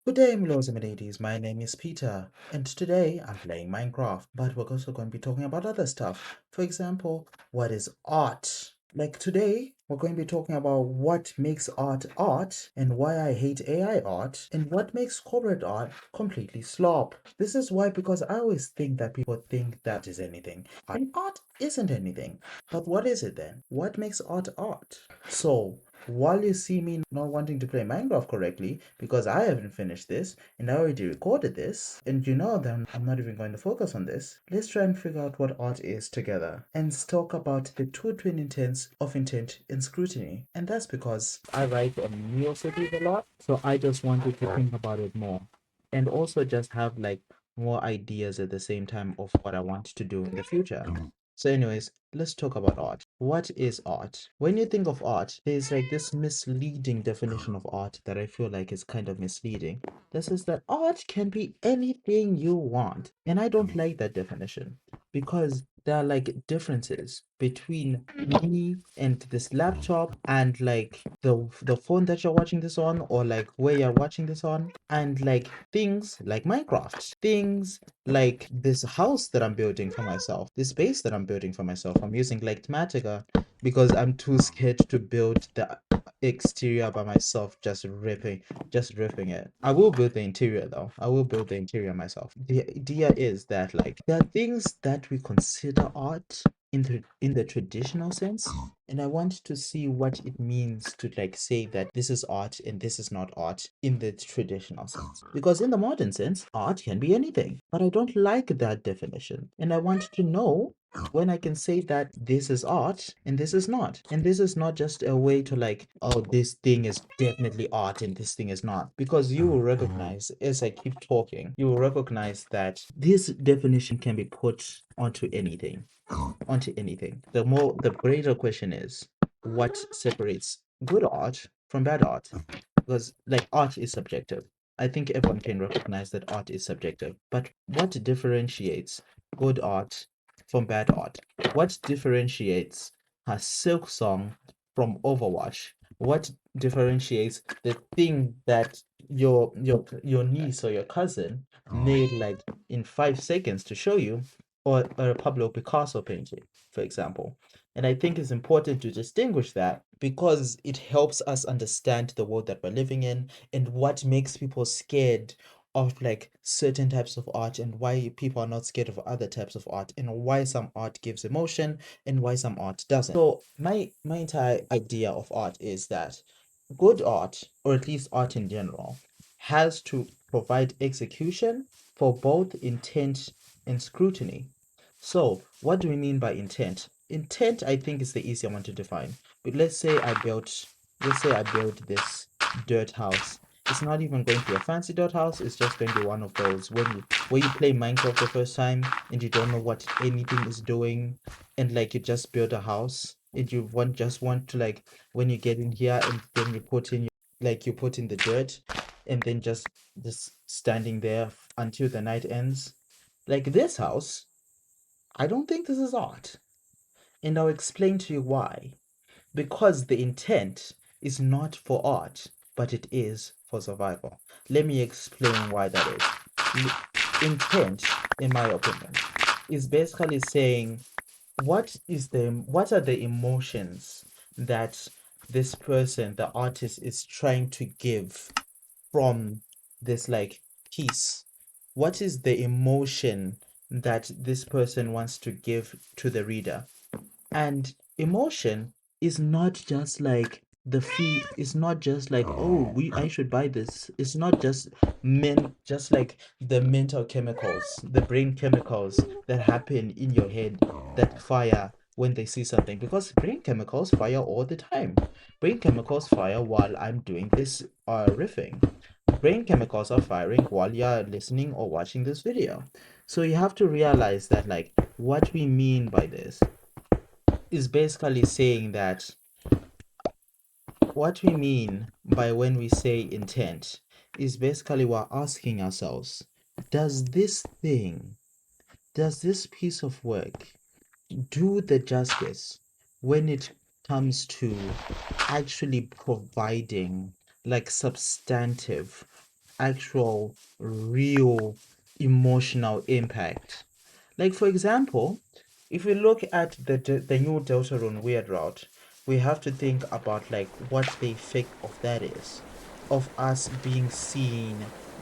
Good day, lords and ladies. My name is Peter, and today I'm playing Minecraft. But we're also going to be talking about other stuff. For example, what is art? Like today, we're going to be talking about what makes art art, and why I hate AI art, and what makes corporate art completely slop. This is why, because I always think that people think that is anything, and art isn't anything. But what is it then? What makes art art? So, while you see me not wanting to play Minecraft correctly because I haven't finished this and I already recorded this, and you know that I'm not even going to focus on this, let's try and figure out what art is together and talk about the two twin intents of intent and scrutiny. And that's because I write on Neocities a lot, so I just wanted to think about it more and also just have like more ideas at the same time of what I want to do in the future. So, anyways, let's talk about art. What is art? When you think of art, there's like this misleading definition of art that I feel like is kind of misleading. This is that art can be anything you want. And I don't like that definition because there are like differences between me and this laptop and like the phone that you're watching this on, or like where you're watching this on, and like things like Minecraft, things like this house that I'm building for myself, this base that I'm building for myself. I'm using like Matica because I'm too scared to build the exterior by myself, just ripping it. I will build the interior though. I will build the interior myself. The idea is that like there are things that we consider art in the traditional sense, and I want to see what it means to like say that this is art and this is not art in the traditional sense. Because in the modern sense, art can be anything. But I don't like that definition. And I want to know when I can say that this is art and this is not. And this is not just a way to like, oh, this thing is definitely art and this thing is not. Because you will recognize, as I keep talking, you will recognize that this definition can be put onto anything. Onto anything. The greater question is, what separates good art from bad art? Because like art is subjective. I think everyone can recognize that art is subjective. But what differentiates good art from bad art? What differentiates a Silk Song from Overwatch? What differentiates the thing that your niece or your cousin made like in 5 seconds to show you, or a Pablo Picasso painting, for example? And I think it's important to distinguish that because it helps us understand the world that we're living in and what makes people scared of like certain types of art, and why people are not scared of other types of art, and why some art gives emotion and why some art doesn't. So my entire idea of art is that good art, or at least art in general, has to provide execution for both intent and scrutiny. So, what do we mean by intent? Intent, I think, is the easier one to define. But let's say I built this dirt house. It's not even going to be a fancy dirt house. It's just going to be one of those where you play Minecraft the first time and you don't know what anything is doing, and like you just build a house and you want to like, when you get in here and then you put in the dirt, and then just standing there until the night ends. Like this house, I don't think this is art. And I'll explain to you why. Because the intent is not for art, but it is for survival. Let me explain why that is. Intent, in my opinion, is basically saying what are the emotions that this person, the artist, is trying to give from this like piece? What is the emotion that this person wants to give to the reader? And emotion is not just like the fee, it's not just like, oh, we I should buy this. It's not just like the mental chemicals, the brain chemicals that happen in your head that fire when they see something, because brain chemicals fire all the time. Brain chemicals fire while I'm doing this riffing. Brain chemicals are firing while you're listening or watching this video. So you have to realize that like what we mean by this is basically saying that what we mean by when we say intent is basically we're asking ourselves, does this thing, does this piece of work do the justice when it comes to actually providing like substantive actual real emotional impact. Like for example, if we look at the new Deltarune weird route, we have to think about like what the effect of that is, of us being seen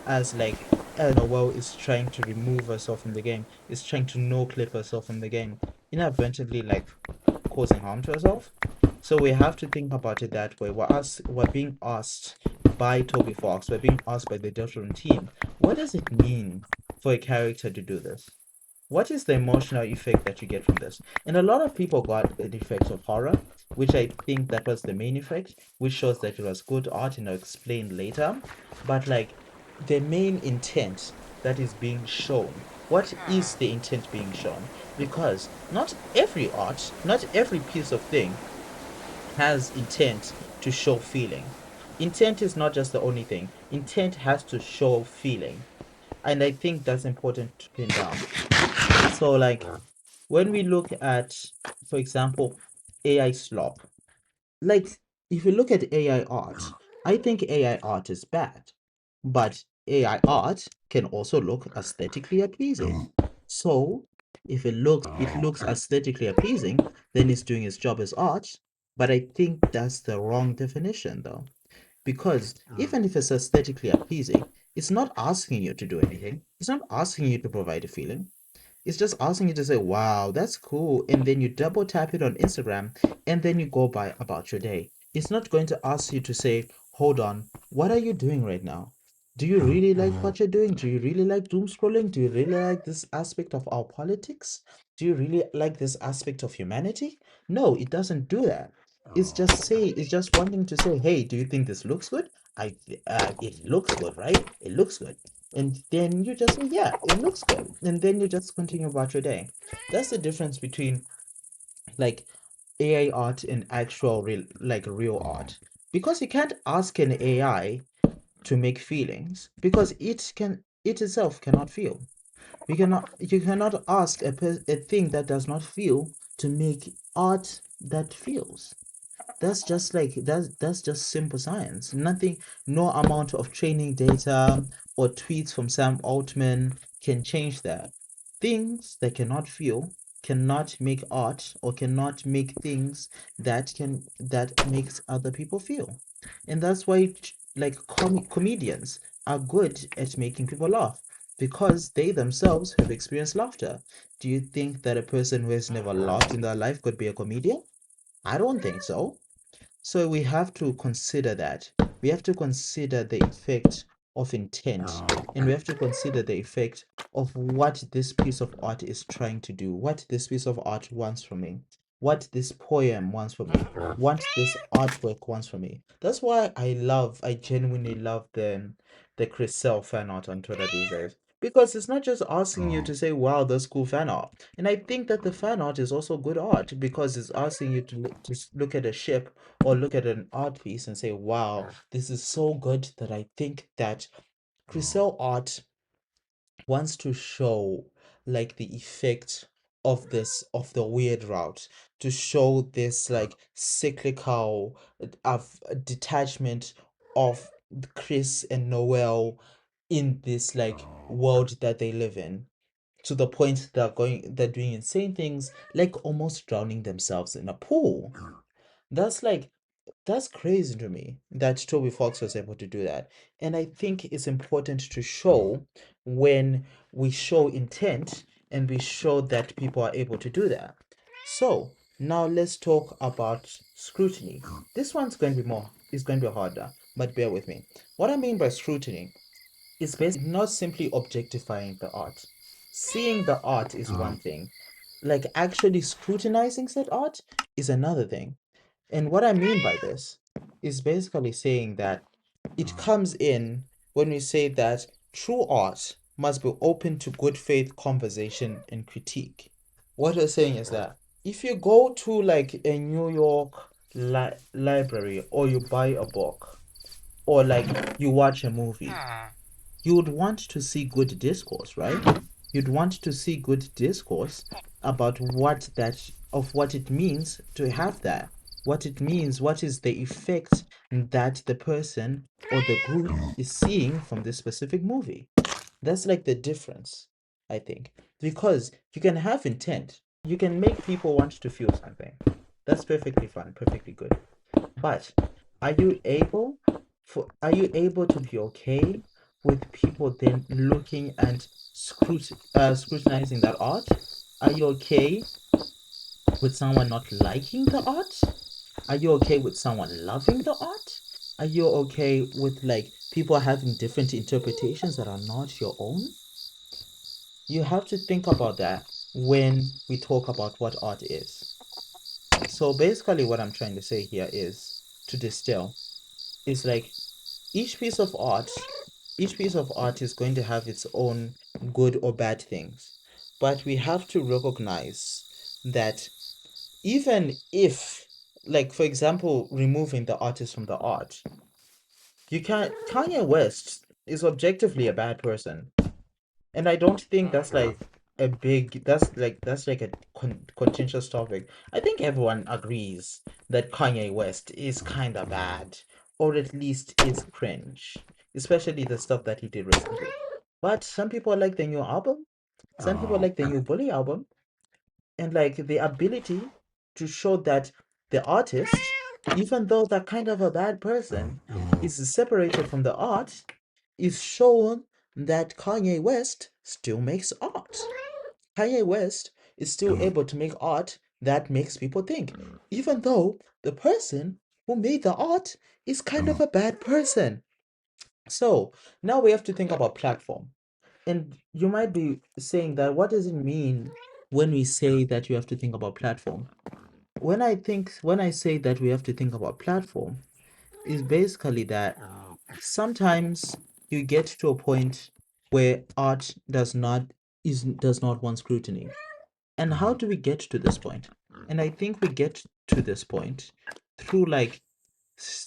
as like Noel is trying to remove herself from the game, is trying to no clip herself from the game, inadvertently like causing harm to herself. So we have to think about it that way. We're being asked by Toby Fox, we're being asked by the Deltarune team, what does it mean for a character to do this? What is the emotional effect that you get from this? And a lot of people got the effects of horror, which I think that was the main effect, which shows that it was good art, and I'll explain later. But like the main intent that is being shown, what is the intent being shown? Because not every art, not every piece of thing has intent to show feeling. Intent is not just the only thing. Intent has to show feeling. And I think that's important to pin down. So like when we look at, for example, AI slop, like if you look at AI art, I think AI art is bad, but AI art can also look aesthetically appeasing. So if it looks aesthetically appeasing, then it's doing its job as art. But I think that's the wrong definition though. Because even if it's aesthetically appeasing, it's not asking you to do anything. It's not asking you to provide a feeling. It's just asking you to say, wow, that's cool. And then you double tap it on Instagram and then you go by about your day. It's not going to ask you to say, hold on, what are you doing right now? Do you really like what you're doing? Do you really like doom scrolling? Do you really like this aspect of our politics? Do you really like this aspect of humanity? No, it doesn't do that. It's just wanting to say, hey, do you think this looks good? It looks good, right? It looks good. And then you just say, yeah, it looks good. And then you just continue about your day. That's the difference between like AI art and actual real art. Because you can't ask an AI to make feelings because it itself cannot feel. You cannot ask a thing that does not feel to make art that feels. That's just simple science. Nothing, no amount of training data or tweets from Sam Altman can change that. Things that cannot feel cannot make art or cannot make things that makes other people feel. And that's why like comedians are good at making people laugh because they themselves have experienced laughter. Do you think that a person who has never laughed in their life could be a comedian? I don't think so. So we have to consider that. We have to consider the effect of intent, and we have to consider the effect of what this piece of art is trying to do, what this piece of art wants from me, what this poem wants from me, what this artwork wants from me. That's why I genuinely love the Chris Sell fan art on Twitter these days. Because it's not just asking you to say, wow, that's cool fan art. And I think that the fan art is also good art because it's asking you to look at a ship or look at an art piece and say, wow, this is so good that I think that Crisel art wants to show like the effect of the weird route, to show this like cyclical of detachment of Chris and Noel in this like world that they live in, to the point they're doing insane things like almost drowning themselves in a pool. That's like that's crazy to me that Toby Fox was able to do that. And I think it's important to show when we show intent and we show that people are able to do that. So now let's talk about scrutiny. This one's going to be is going to be harder, but bear with me. What I mean by scrutiny is basically not simply objectifying the art. Seeing the art is one thing. Like actually scrutinizing said art is another thing. And what I mean by this is basically saying that it comes in when we say that true art must be open to good faith conversation and critique. What we're saying is that if you go to like a New York library or you buy a book or like you watch a movie, you would want to see good discourse, right? You'd want to see good discourse about what it means to have that. what it means, what is the effect that the person or the group is seeing from this specific movie. That's like the difference, I think. Because you can have intent, you can make people want to feel something. That's perfectly fine, perfectly good. But are you able to be okay with people then looking and scrutinizing that art? Are you okay with someone not liking the art? Are you okay with someone loving the art? Are you okay with like people having different interpretations that are not your own? You have to think about that when we talk about what art is. So basically what I'm trying to say here is to distill is like each piece of art, each piece of art is going to have its own good or bad things. But we have to recognize that even if, like, for example, removing the artist from the art, you can't. Kanye West is objectively a bad person, and I don't think that's like a big. That's like a contentious topic. I think everyone agrees that Kanye West is kind of bad, or at least is cringe, especially the stuff that he did recently. But some people like the new album. Some people like the new Bully album, and like the ability to show that the artist, even though they're kind of a bad person, is separated from the art, is shown that Kanye West still makes art. Kanye West is still able to make art that makes people think, even though the person who made the art is kind of a bad person. So now we have to think about platform. And you might be saying that what does it mean when we say that you have to think about platform? When I say that we have to think about platform, is basically that sometimes you get to a point where art does not want scrutiny. And how do we get to this point? And I think we get to this point through like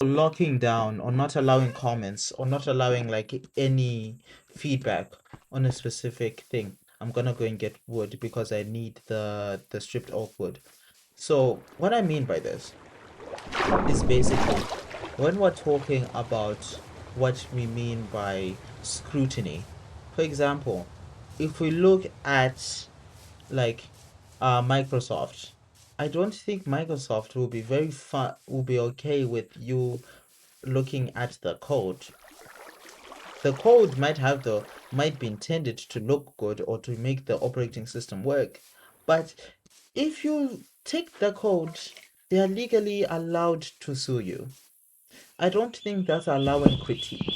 locking down or not allowing comments or not allowing like any feedback on a specific thing. I'm gonna go and get wood because I need the stripped oak wood. So what I mean by this is basically when we're talking about what we mean by scrutiny. For example, if we look at like Microsoft, I don't think Microsoft will be okay with you looking at the code. The code might be intended to look good or to make the operating system work, but if you take the code, they are legally allowed to sue you. I don't think that's allowing critique.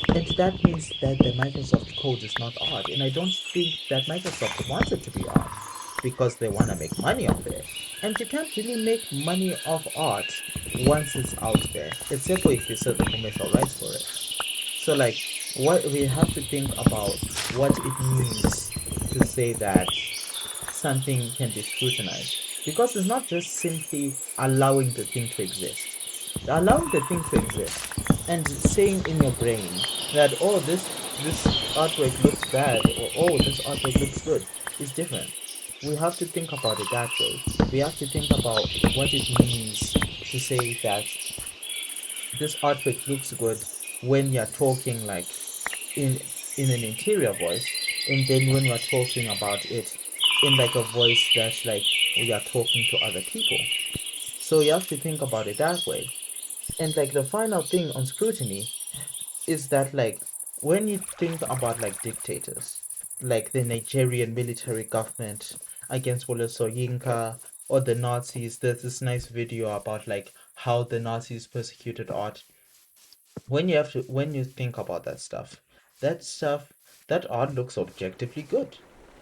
And that means that the Microsoft code is not art. And I don't think that Microsoft wants it to be art because they want to make money off it. And you can't really make money off art once it's out there, except for if you sell the commercial rights for it. So, like, what we have to think about what it means to say that something can be scrutinized because it's not just simply allowing the thing to exist. Allowing the thing to exist and saying in your brain that oh this artwork looks bad or oh this artwork looks good is different. We have to think about it that way. We have to think about what it means to say that this artwork looks good when you're talking like in in an interior voice, and then when we're talking about it in like a voice that's like we are talking to other people. So you have to think about it that way. And like the final thing on scrutiny is that like when you think about like dictators, like the Nigerian military government against Wole Soyinka or the Nazis, there's this nice video about like how the Nazis persecuted art. When you think about that stuff, that art looks objectively good.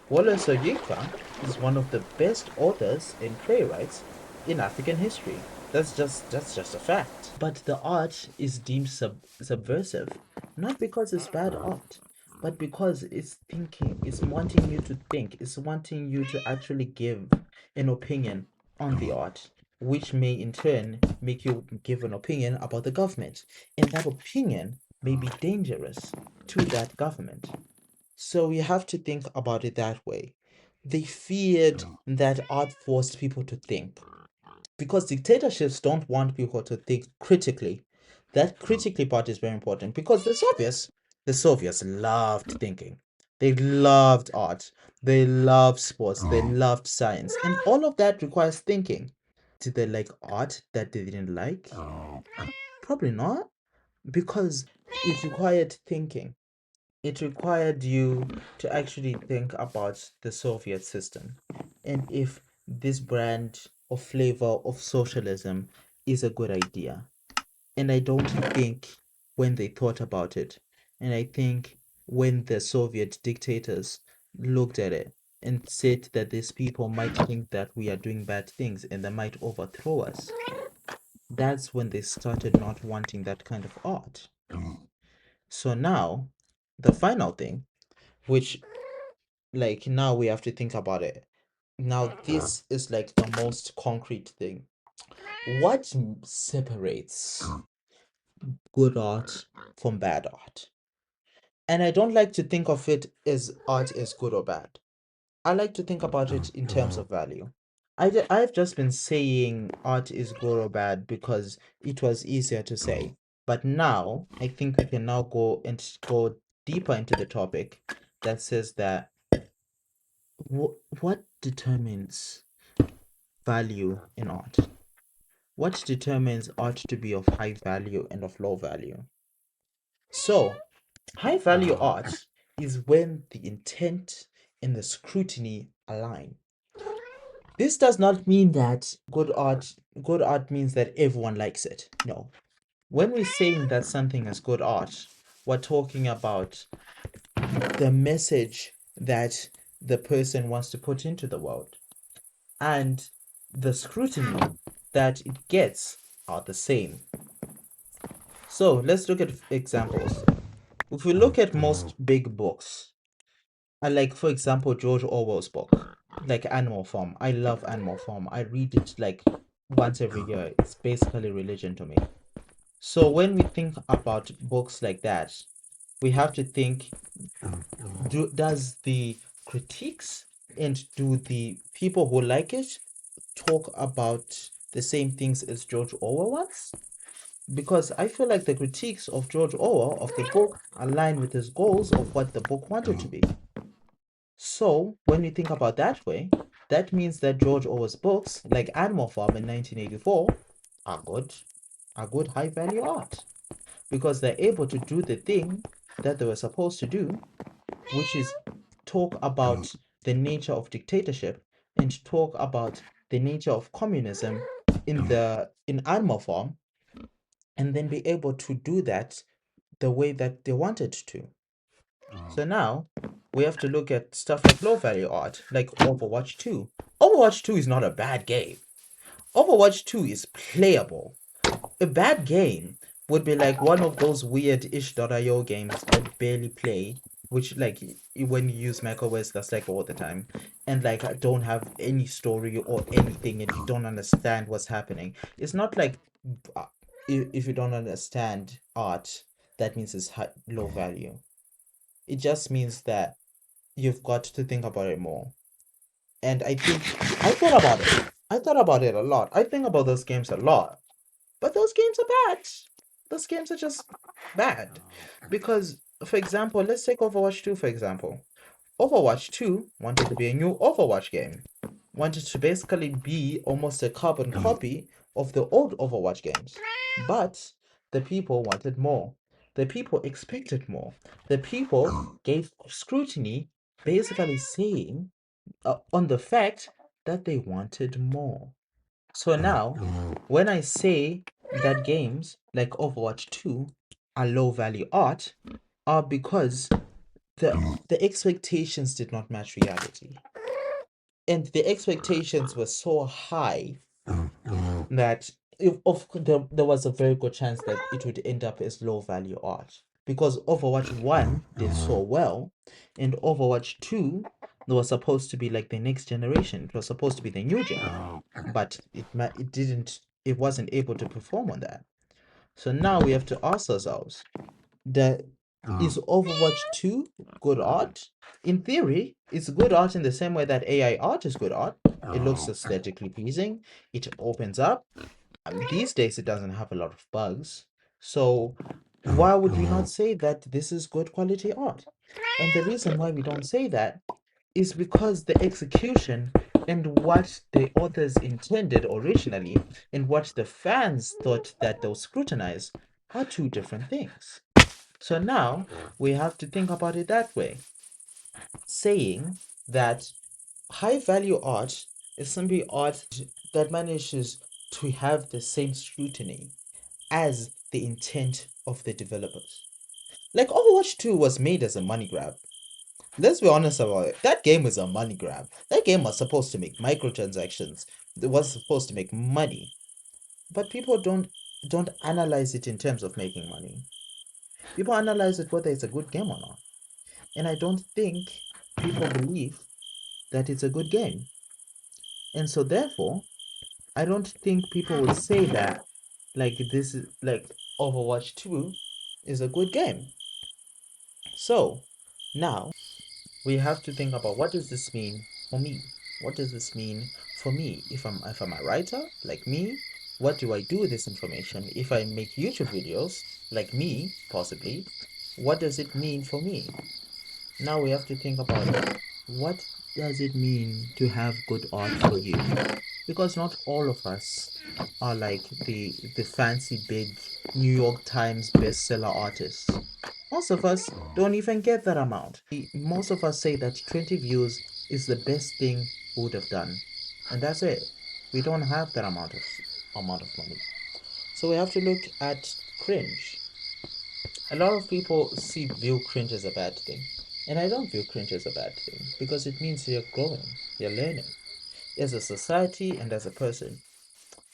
Wole Soyinka is one of the best authors and playwrights in African history. That's just a fact. But the art is deemed subversive, not because it's bad art, but because it's thinking, it's wanting you to think, it's wanting you to actually give an opinion on the art, which may in turn make you give an opinion about the government. And that opinion may be dangerous to that government. So you have to think about it that way. They feared that art forced people to think. because dictatorships don't want people to think critically. That critically part is very important because the Soviets loved thinking. They loved art. They loved sports. They loved science. And all of that requires thinking. Did they like art that they didn't like? Probably not, because it required thinking. It required you to actually think about the Soviet system and if this brand or flavor of socialism is a good idea. And I don't think when they thought about it, and I think when the Soviet dictators looked at it and said that these people might think that we are doing bad things and they might overthrow us, that's when they started not wanting that kind of art. So now, the final thing, which like now we have to think about it. Now this is like the most concrete thing. What separates good art from bad art? And I don't like to think of it as art is good or bad. I like to think about it in terms of value. I've just been saying art is good or bad because it was easier to say. But now I think we can now go deeper into the topic that says that what determines value in art? What determines art to be of high value and of low value? So, high value art is when the intent and the scrutiny align. This does not mean that good art means that everyone likes it. No. When we're saying that something is good art, we're talking about the message that the person wants to put into the world. And the scrutiny that it gets are the same. So let's look at examples. If we look at most big books, like for example George Orwell's book, like Animal Farm. I love Animal Farm. I read it like once every year. It's basically religion to me. So when we think about books like that, we have to think, does the critiques and do the people who like it talk about the same things as George Orwell wants? Because I feel like the critiques of George Orwell of the book align with his goals of what the book wanted to be. So when you think about that way, that means that George Orwell's books, like Animal Farm in 1984, are good high value art because they're able to do the thing that they were supposed to do, which is talk about the nature of dictatorship and talk about the nature of communism in Animal Farm, and then be able to do that the way that they wanted to. So now we have to look at stuff like low value art, like Overwatch 2. Overwatch 2 is not a bad game. Overwatch 2 is playable. A bad game would be like one of those weird itch.io games that barely play, which like when you use macOS, that's like all the time, and like don't have any story or anything, and you don't understand what's happening. It's not like uh, if you don't understand art, that means it's low value. It just means that you've got to think about it more. And I think I thought about it. I thought about it a lot. I think about those games a lot. But those games are bad. Those games are just bad. Because, for example, let's take Overwatch 2, for example. Overwatch 2 wanted to be a new Overwatch game. Wanted to basically be almost a carbon copy of the old Overwatch games. But the people wanted more. The people expected more. The people gave scrutiny, basically saying on the fact that they wanted more. So now, when I say that games like Overwatch 2 are low value art, are because the expectations did not match reality. And the expectations were so high that there was a very good chance that it would end up as low value art. Because Overwatch 1 did so well, and Overwatch 2 was supposed to be like the next generation. It was supposed to be the new gen, but it wasn't able to perform on that. So now we have to ask ourselves, Is Overwatch 2 good art? In theory, it's good art in the same way that AI art is good art. It looks aesthetically pleasing. It opens up. These days, it doesn't have a lot of bugs. So, why would we not say that this is good quality art? And the reason why we don't say that is because the execution and what the authors intended originally and what the fans thought that they'll scrutinize are two different things. So now we have to think about it that way, saying that high value art is simply art that manages to have the same scrutiny as the intent of the developers. Like Overwatch 2 was made as a money grab. Let's be honest about it. That game was a money grab. That game was supposed to make microtransactions. It was supposed to make money. But people don't analyze it in terms of making money. People analyze it whether it's a good game or not. And I don't think people believe that it's a good game. And so therefore, I don't think people would say that like this is like Overwatch 2 is a good game. So now we have to think about what does this mean for me? What does this mean for me? If I'm a writer like me, what do I do with this information? If I make YouTube videos like me, possibly, what does it mean for me? Now we have to think about it. What does it mean to have good art for you? Because not all of us are like the fancy big New York Times bestseller artists. Most of us don't even get that amount. Most of us say that 20 views is the best thing we would have done. And that's it. We don't have that amount of money. So we have to look at cringe. A lot of people view cringe as a bad thing. And I don't view cringe as a bad thing because it means you're growing, you're learning as a society and as a person.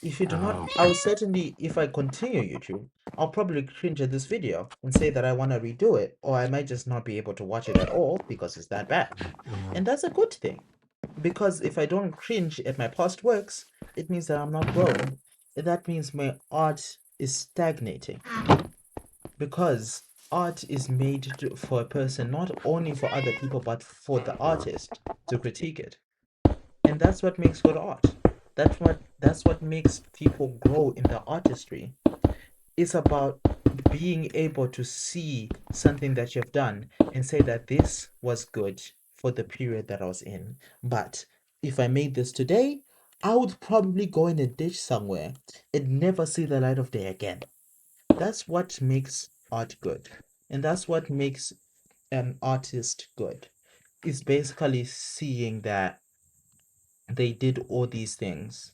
If you do not, I will certainly, if I continue YouTube, I'll probably cringe at this video and say that I want to redo it, or I might just not be able to watch it at all because it's that bad. And that's a good thing because if I don't cringe at my past works, it means that I'm not growing. And that means my art is stagnating because art is made for a person, not only for other people, but for the artist to critique it. And that's what makes good art. That's what makes people grow in the artistry. It's about being able to see something that you've done and say that this was good for the period that I was in. But if I made this today, I would probably go in a ditch somewhere and never see the light of day again. That's what makes art good. And that's what makes an artist good. It's basically seeing that they did all these things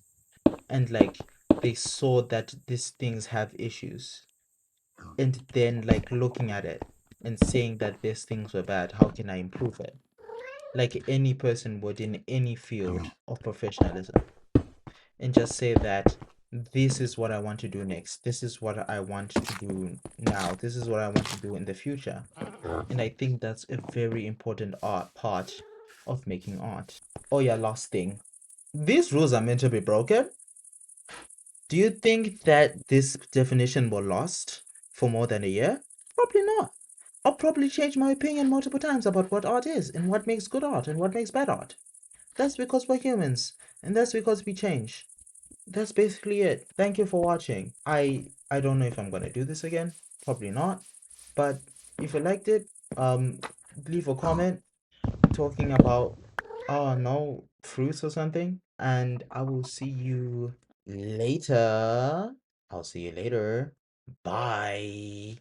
and like they saw that these things have issues and then like looking at it and saying that these things were bad, how can I improve it? Like any person would in any field of professionalism, and just say that this is what I want to do next, this is what I want to do now, this is what I want to do in the future. And I think that's a very important part of making art. Oh yeah, last thing, these rules are meant to be broken. Do you think that this definition will last for more than a year? Probably not. I'll probably change my opinion multiple times about what art is and what makes good art and what makes bad art. That's because we're humans and that's because we change. That's basically it. Thank you for watching. I don't know if I'm gonna do this again. Probably not. But if you liked it, leave a comment talking about no fruits or something, and I will see you later. I'll see you later. Bye.